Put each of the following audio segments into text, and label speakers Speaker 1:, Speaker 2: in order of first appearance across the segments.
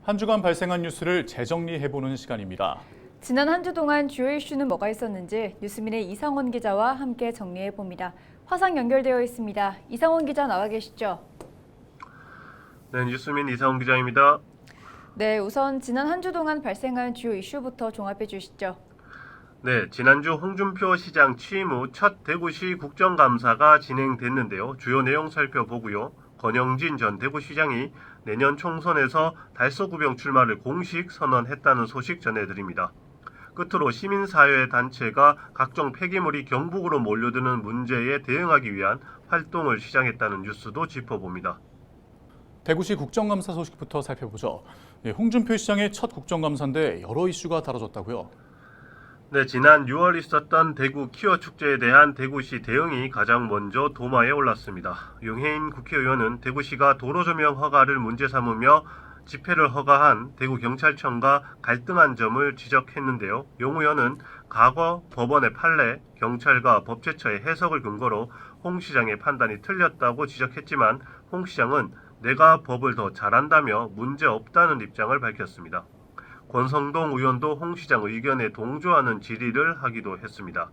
Speaker 1: 한 주간 발생한 뉴스를 재정리해보는 시간입니다.
Speaker 2: 지난 한 주 동안 주요 이슈는 뭐가 있었는지 뉴스민의 이상원 기자와 함께 정리해봅니다. 화상 연결되어 있습니다. 이상원 기자 나와 계시죠?
Speaker 3: 네, 뉴스민 이상원 기자입니다.
Speaker 2: 네, 우선 지난 한 주 동안 발생한 주요 이슈부터 종합해 주시죠.
Speaker 3: 네, 지난주 홍준표 시장 취임 후 첫 대구시 국정감사가 진행됐는데요. 주요 내용 살펴보고요. 권영진 전 대구시장이 내년 총선에서 달서구병 출마를 공식 선언했다는 소식 전해드립니다. 끝으로 시민사회 단체가 각종 폐기물이 경북으로 몰려드는 문제에 대응하기 위한 활동을 시작했다는 뉴스도 짚어봅니다.
Speaker 1: 대구시 국정감사 소식부터 살펴보죠. 홍준표 시장의 첫 국정감사인데 여러 이슈가 다뤄졌다고요?
Speaker 3: 네, 지난 6월 있었던 대구 키워 축제에 대한 대구시 대응이 가장 먼저 도마에 올랐습니다. 윤혜인 국회의원은 대구시가 도로 조명 허가를 문제 삼으며 집회를 허가한 대구경찰청과 갈등한 점을 지적했는데요. 용 의원은 과거 법원의 판례, 경찰과 법제처의 해석을 근거로 홍 시장의 판단이 틀렸다고 지적했지만 홍 시장은 내가 법을 더 잘한다며 문제없다는 입장을 밝혔습니다. 권성동 의원도 홍 시장 의견에 동조하는 질의를 하기도 했습니다.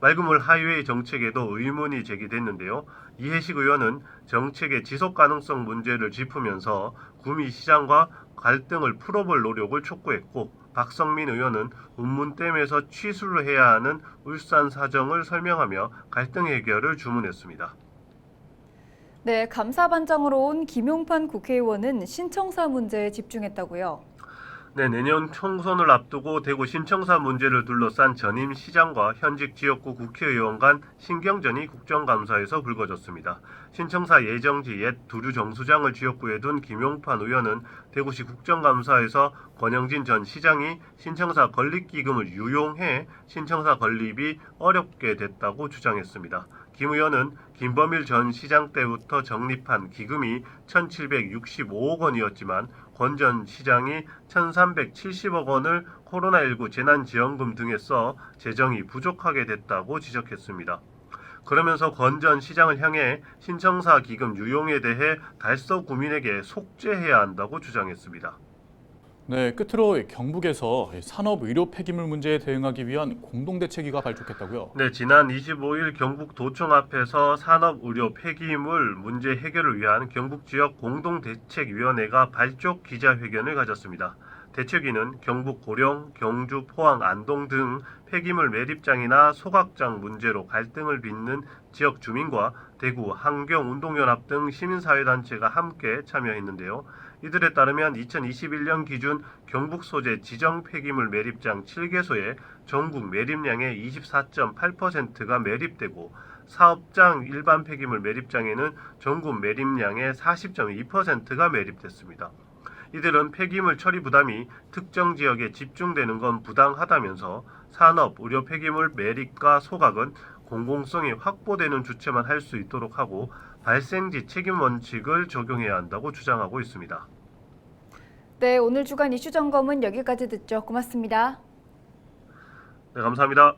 Speaker 3: 맑은물 하이웨이 정책에도 의문이 제기됐는데요. 이해식 의원은 정책의 지속 가능성 문제를 짚으면서 구미시장과 갈등을 풀어볼 노력을 촉구했고, 박성민 의원은 운문댐에서 취수를 해야 하는 울산 사정을 설명하며 갈등 해결을 주문했습니다.
Speaker 2: 네, 감사반장으로 온 김용판 국회의원은 신청사 문제에 집중했다고요?
Speaker 3: 네, 내년 총선을 앞두고 대구 신청사 문제를 둘러싼 전임 시장과 현직 지역구 국회의원 간 신경전이 국정감사에서 불거졌습니다. 신청사 예정지 옛 두류 정수장을 지역구에 둔 김용판 의원은 대구시 국정감사에서 권영진 전 시장이 신청사 건립기금을 유용해 신청사 건립이 어렵게 됐다고 주장했습니다. 김 의원은 김범일 전 시장 때부터 적립한 기금이 1,765억 원이었지만 권 전 시장이 1,370억 원을 코로나19 재난지원금 등에 써 재정이 부족하게 됐다고 지적했습니다. 그러면서 권 전 시장을 향해 신청사 기금 유용에 대해 달서 구민에게 속죄해야 한다고 주장했습니다.
Speaker 1: 네, 끝으로 경북에서 산업 의료 폐기물 문제에 대응하기 위한 공동대책위가 발족했다고요?
Speaker 3: 네, 지난 25일 경북도청 앞에서 산업의료 폐기물 문제 해결을 위한 경북지역 공동대책위원회가 발족 기자회견을 가졌습니다. 대책위는 경북 고령, 경주, 포항, 안동 등 폐기물 매립장이나 소각장 문제로 갈등을 빚는 지역 주민과 대구, 환경운동연합 등 시민사회단체가 함께 참여했는데요. 이들에 따르면 2021년 기준 경북 소재 지정 폐기물 매립장 7개소에 전국 매립량의 24.8%가 매립되고 사업장 일반 폐기물 매립장에는 전국 매립량의 40.2%가 매립됐습니다. 이들은 폐기물 처리 부담이 특정 지역에 집중되는 건 부당하다면서 산업, 의료 폐기물 매립과 소각은 공공성이 확보되는 주체만 할 수 있도록 하고 발생지 책임 원칙을 적용해야 한다고 주장하고 있습니다.
Speaker 2: 네, 오늘 주간 이슈 점검은 여기까지 듣죠. 고맙습니다.
Speaker 3: 네, 감사합니다.